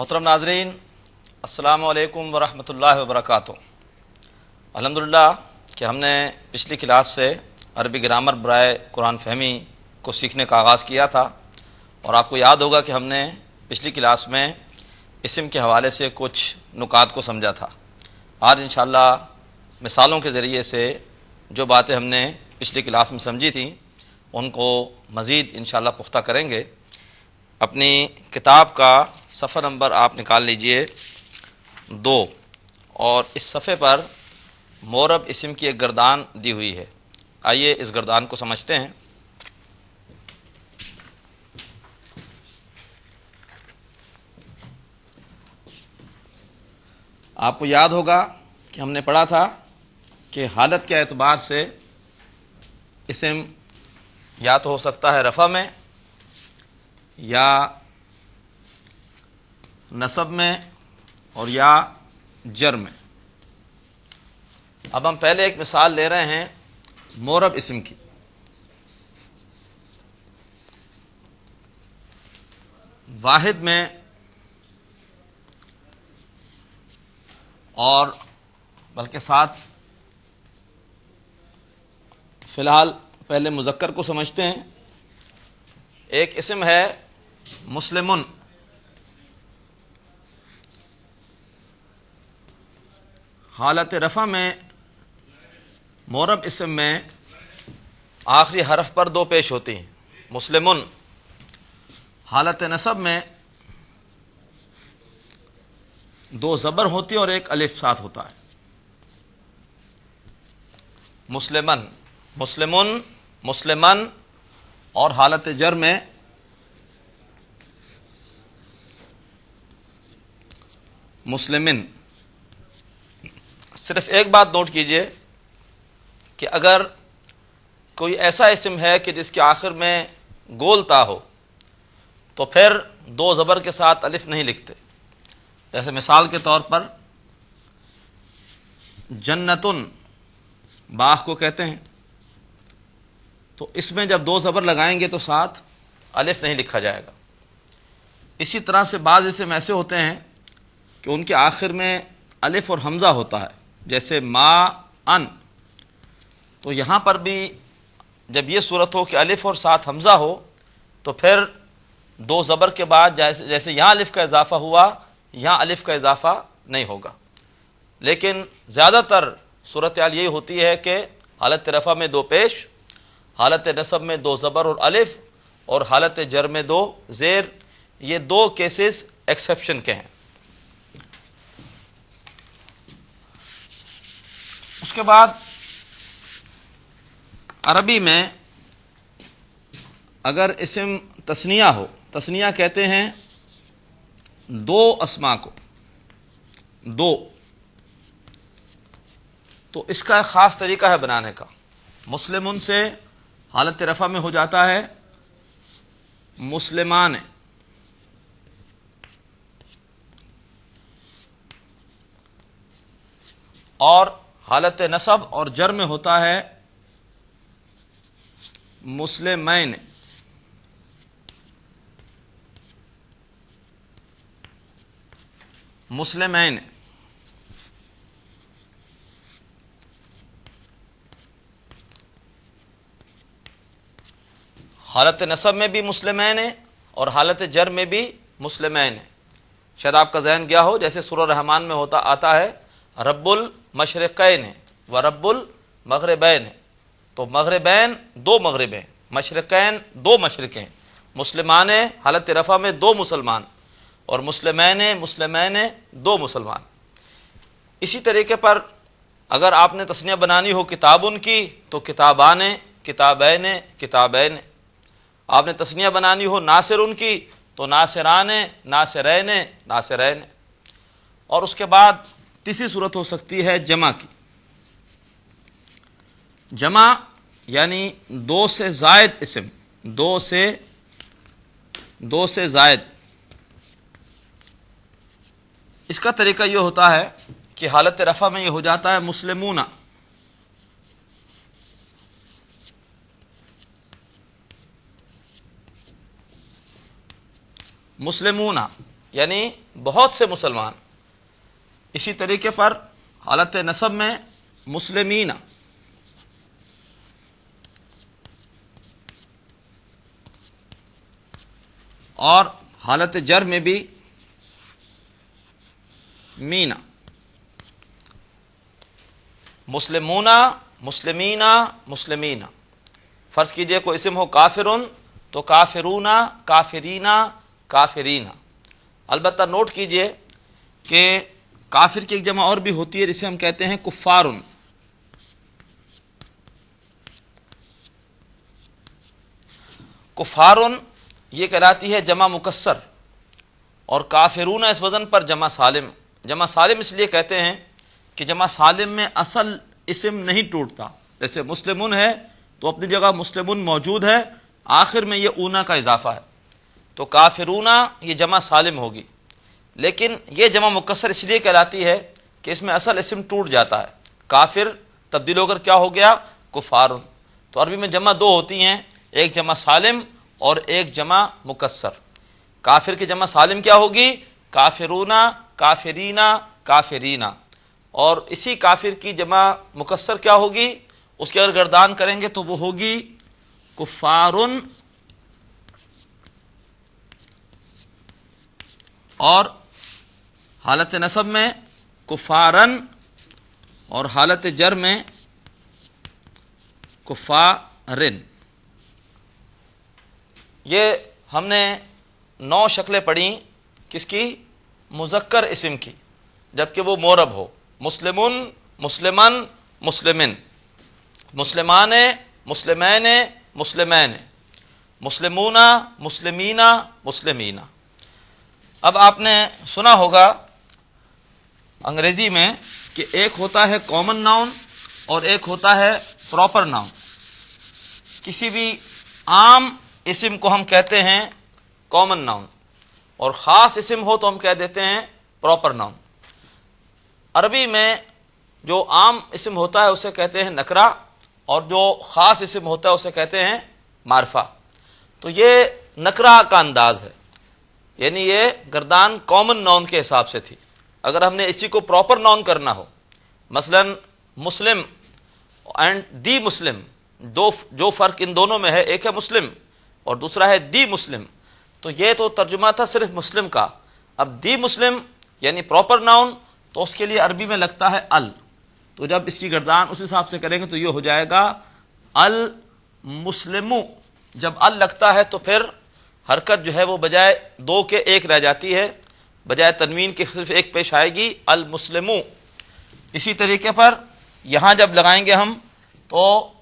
محترم ناظرین، السلام علیکم ورحمۃ اللہ وبرکاتہ۔ الحمدللہ کہ ہم نے پچھلی کلاس سے عربی گرامر برائے قرآن فہمی کو سیکھنے کا آغاز کیا تھا، اور آپ کو یاد ہوگا کہ ہم نے پچھلی کلاس میں اسم کے حوالے سے کچھ نکات کو سمجھا تھا۔ آج انشاءاللہ مثالوں کے ذریعے سے جو باتیں ہم نے پچھلی کلاس میں سمجھی تھیں ان کو مزید انشاءاللہ پختہ کریں گے۔ اپنی کتاب کا صفحہ نمبر آپ نکال لیجئے 2، اور اس صفحے پر مورب اسم کی ایک گردان دی ہوئی ہے۔ آئیے اس گردان کو سمجھتے ہیں۔ آپ کو یاد ہوگا کہ ہم نے پڑھا تھا کہ حالت کے اعتبار سے اسم یا تو ہو سکتا ہے رفع میں یا نصب میں اور یا جر میں۔ اب ہم پہلے ایک مثال لے رہے ہیں مورب اسم کی۔ واحد میں اور بلکہ ساتھ فی الحال پہلے مذکر کو سمجھتے ہیں۔ ایک اسم ہے مسلمن۔ حالت رفع میں مورب اسم میں آخری حرف پر 2 پیش ہوتی ہیں، مسلمن۔ حالت نصب میں 2 زبر ہوتی ہیں اور 1 الف ساتھ ہوتا ہے، مسلمن، مسلمن، مسلمن۔ اور حالت جر میں مسلمن۔ صرف ایک بات نوٹ کیجئے کہ اگر کوئی ایسا اسم ہے کہ جس کے آخر میں گول تا ہو تو پھر 2 زبر کے ساتھ الف نہیں لکھتے۔ جیسے مثال کے طور پر جنتن، باغ کو کہتے ہیں، تو اس میں جب 2 زبر لگائیں گے تو ساتھ الف نہیں لکھا جائے گا۔ اسی طرح سے بعض اسم ایسے ہوتے ہیں کہ ان کے آخر میں الف اور حمزہ ہوتا ہے، جیسے ما ان، تو یہاں پر بھی جب یہ صورت ہو کہ الف اور ساتھ حمزہ ہو تو پھر 2 زبر کے بعد جیسے یہاں الف کا اضافہ ہوا یہاں الف کا اضافہ نہیں ہوگا۔ لیکن زیادہ تر صورتحال یہی ہوتی ہے کہ حالت رفع میں 2 پیش، حالت نصب میں 2 زبر اور الف، اور حالت جر میں 2 زیر۔ یہ 2 کیسز ایکسیپشن کے ہیں۔ اس کے بعد عربی میں اگر اسم تثنیہ ہو، تثنیہ کہتے ہیں 2 اسماء کو، 2، تو اس کا ایک خاص طریقہ ہے بنانے کا۔ مسلمن سے حالت رفع میں ہو جاتا ہے مسلمان، اور حالت نصب اور جر میں ہوتا ہے مسلمین۔ مسلمین۔ حالت نصب میں بھی مسلمین ہے اور حالت جر میں بھی مسلمین ہے۔ شاید آپ کا ذہن گیا ہو، جیسے سورہ رحمان میں آتا ہے رب المشرقین و رب المغربین، تو مغربین 2 مغرب ہیں، مشرقین 2 مشرق ہیں، مسلمان حالت رفع میں 2 مسلمان، اور مسلمین 2 مسلمان۔ اسی طریقے پر اگر آپ نے تثنیہ بنانی ہو کتابن کی تو کتابان، کتابین، کتابین۔ آپ نے تثنیہ بنانی ہو ناصرن کی تو ناصران، ناصرین، ناصرین۔ اور اس کے بعد تیسری صورت ہو سکتی ہے جمع کی۔ جمع یعنی 2 سے زائد اسم، 2 سے زائد۔ اس کا طریقہ یہ ہوتا ہے کہ حالت رفع میں یہ ہو جاتا ہے مسلمون، مسلمون، یعنی بہت سے مسلمان. اسی طریقے پر حالت نصب میں مسلمین، اور حالت جر میں بھی مینا. مسلمونا، مسلمینا، مسلمینا. فرض کیجئے کوئی اسم ہو کافرن تو کافرونا، کافرینا، کافرینا. البتہ نوٹ کیجئے کہ کافر کی ایک جمع اور بھی ہوتی ہے جسے ہم کہتے ہیں کفارن. کفارن یہ کہلاتی ہے جمع مکسر، اور کافرون اس وزن پر جمع سالم. جمع سالم اس لیے کہتے ہیں کہ جمع سالم میں اصل اسم نہیں ٹوٹتا. جیسے مسلمون ہے تو اپنی جگہ مسلمون موجود ہے، آخر میں یہ اونا کا اضافہ ہے، تو کافرونا یہ جمع سالم ہوگی. لیکن یہ جمع مکسر اس لیے کہلاتی ہے کہ اس میں اصل اسم ٹوٹ جاتا ہے. کافر تبدیل ہو کر کیا ہو گیا؟ کفارن. تو عربی میں جمع دو ہوتی ہیں، ایک جمع سالم اور ایک جمع مکسر. کافر کی جمع سالم کیا ہوگی؟ کافرونا، کافرینا، کافرینا. اور اسی کافر کی جمع مکسر کیا ہوگی؟ اس کی اگر گردان کریں گے تو وہ ہوگی کفارن، اور حالت نصب میں کفارن، اور حالت جر میں کفارن. یہ ہم نے 9 شکلیں پڑھی کس کی؟ مذکر اسم کی، جبکہ وہ مورب ہو. مسلمن، مسلمن، مسلمن، مسلمان، مسلمین، مسلمین، مسلمونا، مسلمینا، مسلمینا. اب آپ نے سنا ہوگا انگریزی میں کہ ایک ہوتا ہے کامن ناؤن اور ایک ہوتا ہے پراپر ناؤن. کسی بھی عام اسم کو ہم کہتے ہیں کامن ناؤن، اور خاص اسم ہو تو ہم کہہ دیتے ہیں پراپر ناؤن. عربی میں جو عام اسم ہوتا ہے اسے کہتے ہیں نکرہ، اور جو خاص اسم ہوتا ہے اسے کہتے ہیں معرفہ. تو یہ نکرہ کا انداز ہے، یعنی یہ گردان کامن ناؤن کے حساب سے تھی. اگر ہم نے اسی کو پراپر ناؤن کرنا ہو، مثلا مسلم اینڈ دی مسلم، جو فرق ان دونوں میں ہے، ایک ہے مسلم اور دوسرا ہے دی مسلم، تو یہ تو ترجمہ تھا صرف مسلم کا. اب دی مسلم یعنی پراپر ناؤن، تو اس کے لیے عربی میں لگتا ہے ال. تو جب اس کی گردان اس حساب سے کریں گے تو یہ ہو جائے گا المسلمو. جب ال لگتا ہے تو پھر حرکت جو ہے وہ بجائے 2 کے 1 رہ جاتی ہے، بجائے تنوین کے صرف 1 پیش آئے گی، المسلمو. اسی طریقے پر یہاں جب لگائیں گے ہم تو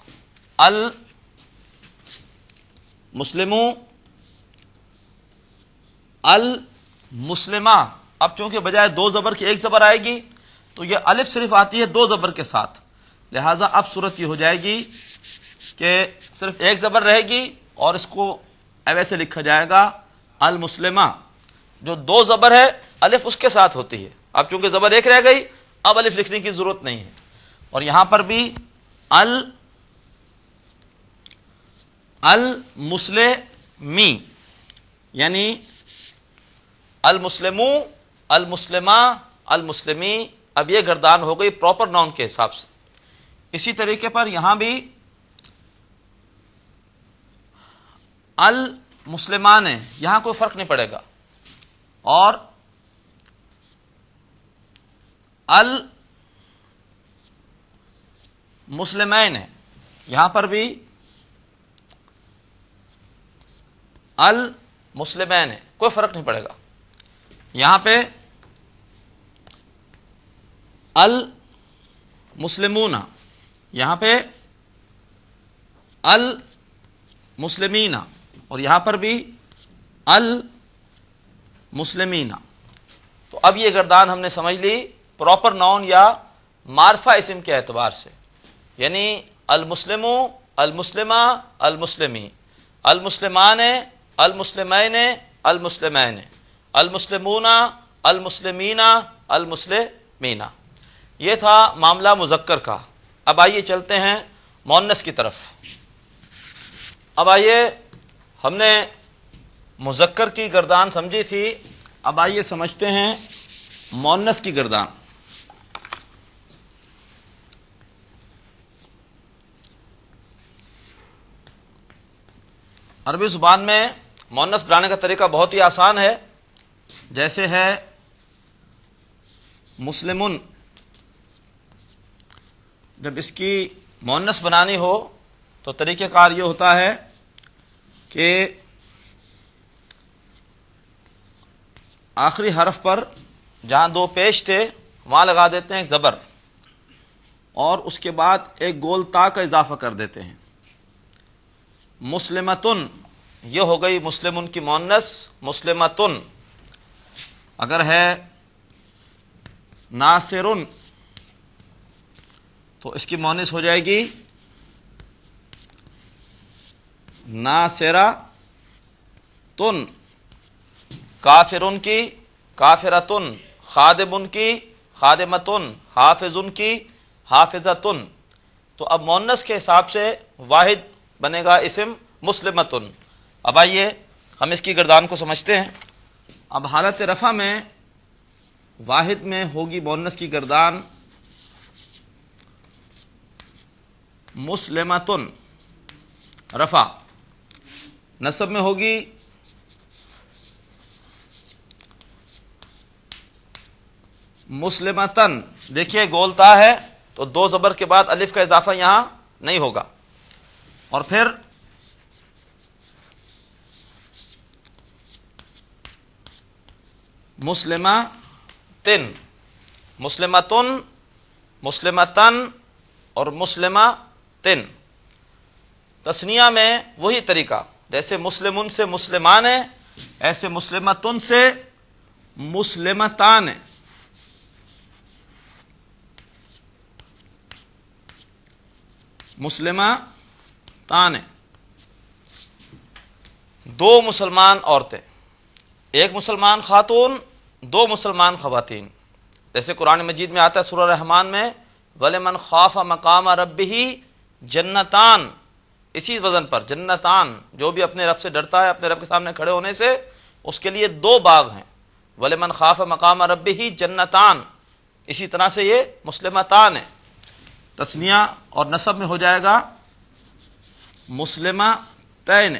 المسلمو، المسلمہ. اب چونکہ بجائے 2 زبر کی 1 زبر آئے گی تو یہ الف صرف آتی ہے 2 زبر کے ساتھ، لہٰذا اب صورت یہ ہو جائے گی کہ صرف 1 زبر رہے گی اور اس کو ایسے لکھا جائے گا المسلمہ. جو 2 زبر ہے الف اس کے ساتھ ہوتی ہے. اب چونکہ زبر 1 رہ گئی اب الف لکھنے کی ضرورت نہیں ہے. اور یہاں پر بھی المسلمی یعنی المسلمو، المسلمہ، المسلمی. اب یہ گردان ہو گئی پراپر ناؤن کے حساب سے. اسی طریقے پر یہاں بھی المسلمان ہے، یہاں کوئی فرق نہیں پڑے گا. اور المسلمین ہے، یہاں پر بھی المسلمین ہے، کوئی فرق نہیں پڑے گا. یہاں پہ المسلمون، یہاں پہ المسلمین، اور یہاں پر بھی المسلمین. تو اب یہ گردان ہم نے سمجھ لی پراپر ناؤن یا معرفہ اسم کے اعتبار سے، یعنی المسلمو، المسلمہ، المسلمی، المسلمان، المسلمین، المسلمین، المسلمون، المسلمین، المسلمین. یہ تھا معاملہ مذکر کا. اب آئیے چلتے ہیں مؤنث کی طرف. اب آئیے، ہم نے مذکر کی گردان سمجھی تھی، اب آئیے سمجھتے ہیں مؤنث کی گردان. عربی زبان میں مؤنث بنانے کا طریقہ بہت ہی آسان ہے. جیسے ہے مسلمن، جب اس کی مؤنث بنانی ہو تو طریقہ کار یہ ہوتا ہے کہ آخری حرف پر جہاں دو پیش تھے وہاں لگا دیتے ہیں ایک زبر، اور اس کے بعد ایک گول تا کا اضافہ کر دیتے ہیں. مسلمتن یہ ہو گئی مسلمن کی مؤنث. مسلمتن اگر ہے ناصرن تو اس کی مؤنث ہو جائے گی ناصراتن. کافرن کی کافرتن، خادمن کی خادمتن، حافظن کی حافظتن. تو اب مؤنث کے حساب سے واحد بنے گا اسم مسلمتن. اب آئیے ہم اس کی گردان کو سمجھتے ہیں. اب حالت رفع میں واحد میں ہوگی مؤنث کی گردان مسلمتن رفع. نصب میں ہوگی مسلمتن. دیکھیے گولتا ہے تو دو زبر کے بعد الف کا اضافہ یہاں نہیں ہوگا. اور پھر مسلمتن، مسلمتن، مسلمتن اور مسلمتن. تثنیہ میں وہی طریقہ، جیسے مسلمن سے مسلمان ہے ایسے مسلمتن سے مسلمتان ہے. مسلمتان دو مسلمان عورتیں، ایک مسلمان خاتون، دو مسلمان خواتین. جیسے قرآن مجید میں آتا ہے سورہ رحمان میں وَلِمَنْ خَافَ مَقَامَ رَبِّهِ جنتان. اسی وزن پر جنتان، جو بھی اپنے رب سے ڈرتا ہے اپنے رب کے سامنے کھڑے ہونے سے اس کے لیے دو باغ ہیں. وَلِمَنْ خَافَ مَقَامَ رَبِّهِ جنتان. اسی طرح سے یہ مسلمتان ہے. تثنیہ اور نصب میں ہو جائے گا مسلمتین،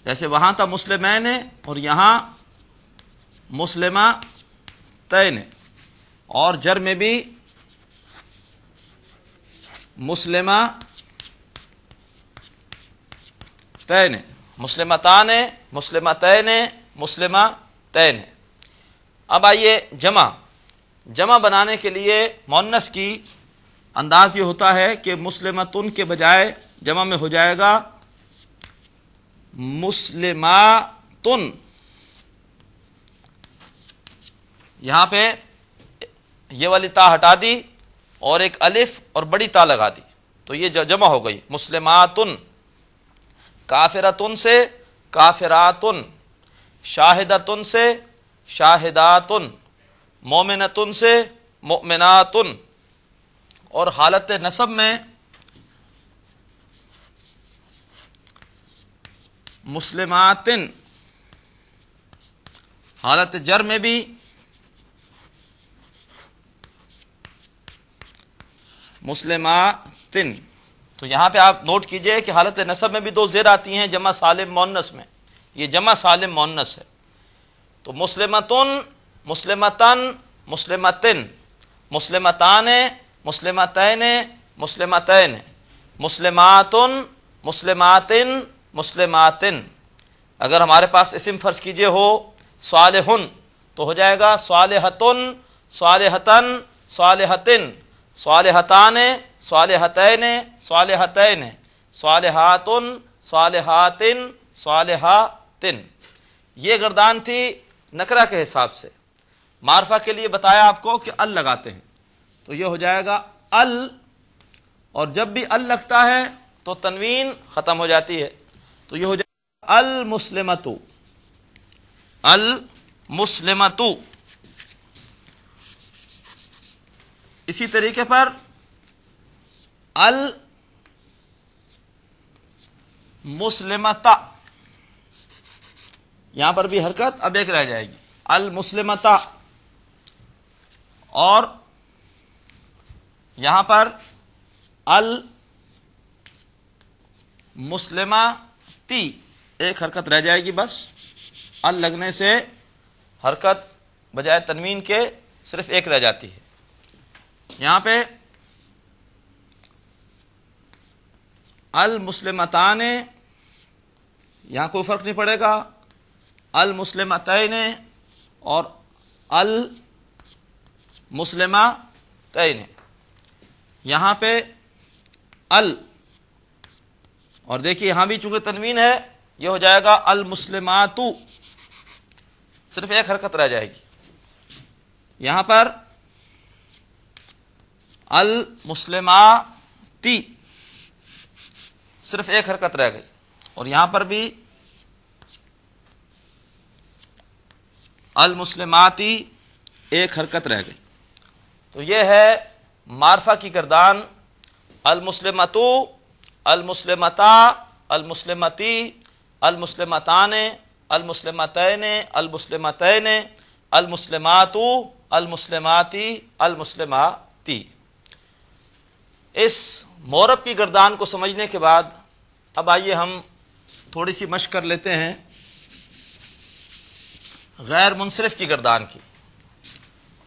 جیسے وہاں تھا مسلمین اور یہاں مسلمتین. اور جر میں بھی مسلمتین، مسلمتان، مسلمتین، مسلمتین. اب آئیے جمع بنانے کے لیے مؤنث کی انداز یہ ہوتا ہے کہ مسلمتن کے بجائے جمع میں ہو جائے گا مسلماتن. یہاں پہ یہ والی تا ہٹا دی اور ایک الف اور بڑی تا لگا دی تو یہ جمع ہو گئی مسلماتن. کافرتن سے کافراتن، شاہدتن سے شاہداتن، مومنتن سے مؤمناتن. اور حالت نصب میں مسلماتن، حالت جر میں بھی مسلماتن. تو یہاں پہ آپ نوٹ کیجئے کہ حالت نصب میں بھی دو زیر آتی ہیں جمع سالم مؤنث میں. یہ جمع سالم مؤنث ہے. تو مسلمتن، مسلمتن، مسلمتن، مسلمتان، مسلمتین، مسلمتین، مسلماتن، مسلماتن، مسلماتن. اگر ہمارے پاس اسم فرض کیجئے ہو صالحن تو ہو جائے گا صالحتن، صالحتن، صالحتن، صالحتان، صالحتین، صالحتین، صالحاتن، صالحاتن، صالحاتن. یہ گردان تھی نکرہ کے حساب سے. معرفہ کے لیے بتایا آپ کو کہ ال لگاتے ہیں تو یہ ہو جائے گا ال، اور جب بھی ال لگتا ہے تو تنوین ختم ہو جاتی ہے تو یہ ہو جائے گا المسلمتو. المسلمتو. اسی طریقے پر المسلمتا، یہاں پر بھی حرکت اب ایک رہ جائے گی، المسلمتا، اور یہاں پر المسلماتی ایک حرکت رہ جائے گی بس، ال لگنے سے حرکت بجائے تنوین کے صرف ایک رہ جاتی ہے۔ یہاں پہ المسلمتان، یہاں کوئی فرق نہیں پڑے گا، المسلمتین اور المسلمتین، یہاں پہ اور دیکھیے یہاں بھی چونکہ تنوین ہے یہ ہو جائے گا المسلماتو، صرف ایک حرکت رہ جائے گی۔ یہاں پر المسلماتی صرف ایک حرکت رہ گئی، اور یہاں پر بھی المسلماتی ایک حرکت رہ گئی۔ تو یہ ہے معرفہ کی گردان، المسلمتو، المسلمتا، المسلمتی، المسلمتان، المسلمتین، المسلمتین، المسلماتو، المسلماتی، المسلماتی۔ اس مورب کی گردان کو سمجھنے کے بعد اب آئیے ہم تھوڑی سی مشق کر لیتے ہیں غیر منصرف کی گردان کی۔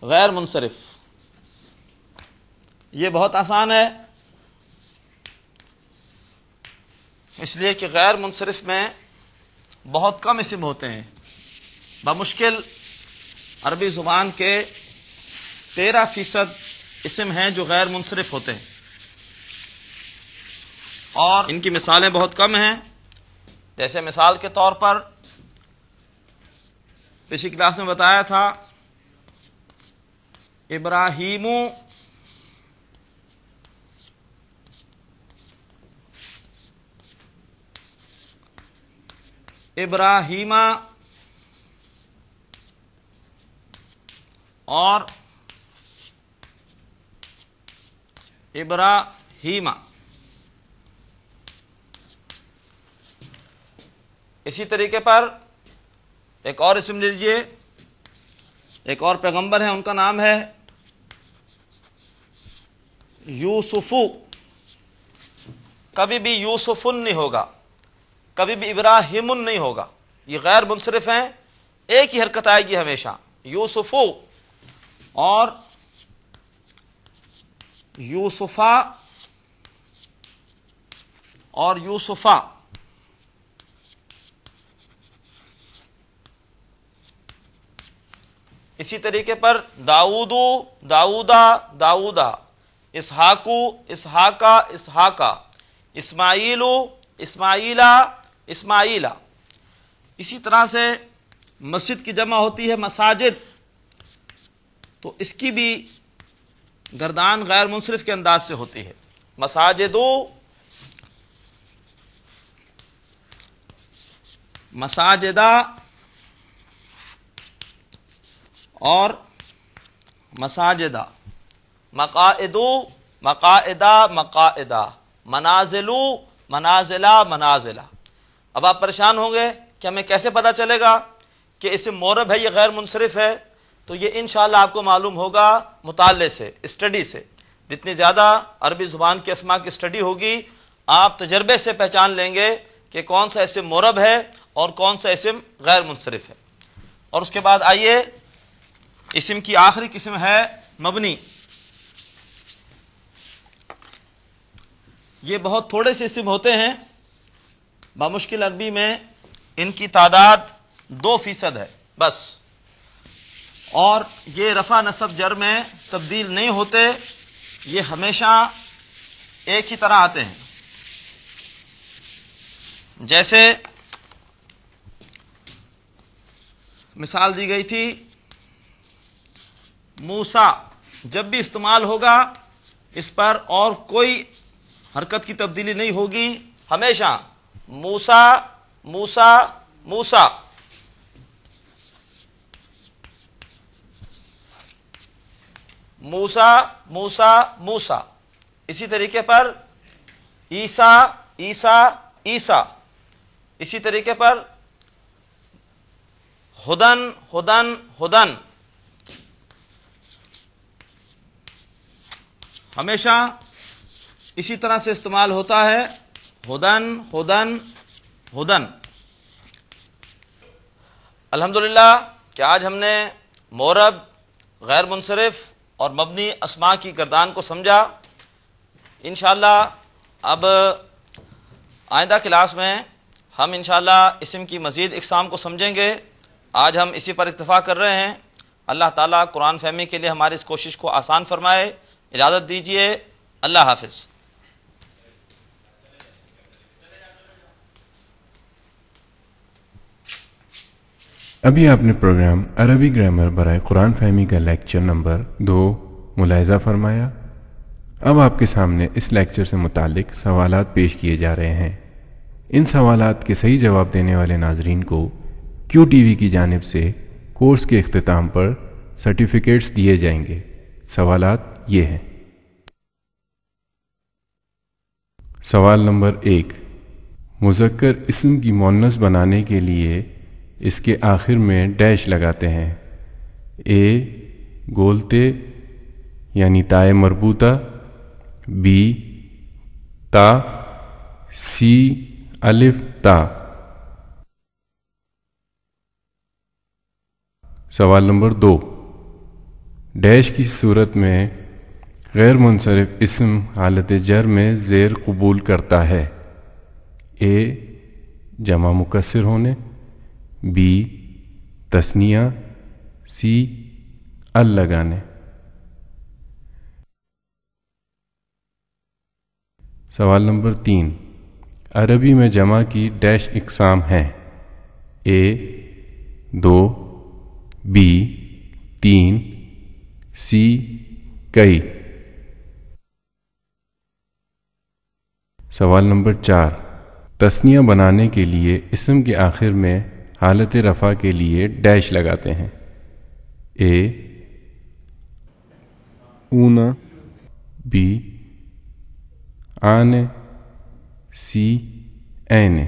غیر منصرف یہ بہت آسان ہے، اس لیے کہ غیر منصرف میں بہت کم اسم ہوتے ہیں، بمشکل عربی زبان کے 13% اسم ہیں جو غیر منصرف ہوتے ہیں، اور ان کی مثالیں بہت کم ہیں۔ جیسے مثال کے طور پر پچھلی کلاس میں بتایا تھا ابراہیم، ابراہیمہ اور ابراہیمہ۔ اسی طریقے پر ایک اور اسم لیجئے، ایک اور پیغمبر ہیں، ان کا نام ہے یوسف۔ کبھی بھی یوسفن نہیں ہوگا، کبھی بھی ابراہیم نہیں ہوگا، یہ غیر منصرف ہیں، ایک ہی حرکت آئے گی ہمیشہ، یوسف اور یوسفا اور یوسفا۔ اسی طریقے پر داؤدو، داؤدا، داؤدا، اسحاقو، اسحاقا، اسحاقا، اسماعیلو، اسماعیلا، اسماعیلا۔ اسی طرح سے مسجد کی جمع ہوتی ہے مساجد، تو اس کی بھی گردان غیر منصرف کے انداز سے ہوتی ہے، مساجدو، مساجدہ اور مساجدہ، مقاعدو، مقاعدہ، مقاعدہ، منازلو، منازلہ، منازلہ۔ اب آپ پریشان ہوں گے کہ ہمیں کیسے پتہ چلے گا کہ اسم مورب ہے یہ غیر منصرف ہے؟ تو یہ انشاءاللہ آپ کو معلوم ہوگا مطالعے سے، اسٹڈی سے۔ جتنی زیادہ عربی زبان کی اسماء کی اسٹڈی ہوگی آپ تجربے سے پہچان لیں گے کہ کون سا اسم مورب ہے اور کون سا اسم غیر منصرف ہے۔ اور اس کے بعد آئیے اسم کی آخری قسم ہے مبنی۔ یہ بہت تھوڑے سے اسم ہوتے ہیں، بمشکل عربی میں ان کی تعداد 2% ہے بس، اور یہ رفع نصب جر میں تبدیل نہیں ہوتے، یہ ہمیشہ ایک ہی طرح آتے ہیں۔ جیسے مثال دی گئی تھی موسیٰ، جب بھی استعمال ہوگا اس پر اور کوئی حرکت کی تبدیلی نہیں ہوگی، ہمیشہ موسیٰ، موسیٰ، موسیٰ۔ موسیٰ، موسیٰ، موسیٰ۔ اسی طریقے پر عیسیٰ، عیسیٰ، عیسیٰ۔ اسی طریقے پر ہدن ہدن ہدن ہمیشہ اسی طرح سے استعمال ہوتا ہے، ہدن ہدن ہدن۔ الحمدللہ کہ آج ہم نے معرب، غیر منصرف اور مبنی اسماء کی گردان کو سمجھا۔ انشاءاللہ اب آئندہ کلاس میں ہم انشاءاللہ اسم کی مزید اقسام کو سمجھیں گے۔ آج ہم اسی پر اکتفا کر رہے ہیں۔ اللہ تعالیٰ قرآن فہمی کے لیے ہماری اس کوشش کو آسان فرمائے۔ اجازت دیجیے، اللہ حافظ۔ ابھی آپ نے پروگرام عربی گرامر برائے قرآن فہمی کا لیکچر نمبر 2 ملاحظہ فرمایا۔ اب آپ کے سامنے اس لیکچر سے متعلق سوالات پیش کیے جا رہے ہیں۔ ان سوالات کے صحیح جواب دینے والے ناظرین کو کیو ٹی وی کی جانب سے کورس کے اختتام پر سرٹیفکیٹس دیے جائیں گے۔ سوالات یہ ہیں۔ سوال نمبر 1، مذکر اسم کی مؤنث بنانے کے لیے اس کے آخر میں ڈیش لگاتے ہیں۔ اے گولتے یعنی تائے مربوطہ، بی تا، سی الف تا۔ سوال نمبر 2، ڈیش کی صورت میں غیر منصرف اسم حالت جر میں زیر قبول کرتا ہے۔ اے جمع مکسر ہونے، بی تثنیہ، سی ال لگانے۔ سوال نمبر 3، عربی میں جمع کی ڈیش اقسام ہیں۔ اے 2، بی 3، سی کئی۔ سوال نمبر 4، تثنیہ بنانے کے لیے اسم کے آخر میں حالت رفع کے لیے ڈیش لگاتے ہیں۔ اے اونا، بی آنے، سی اینے۔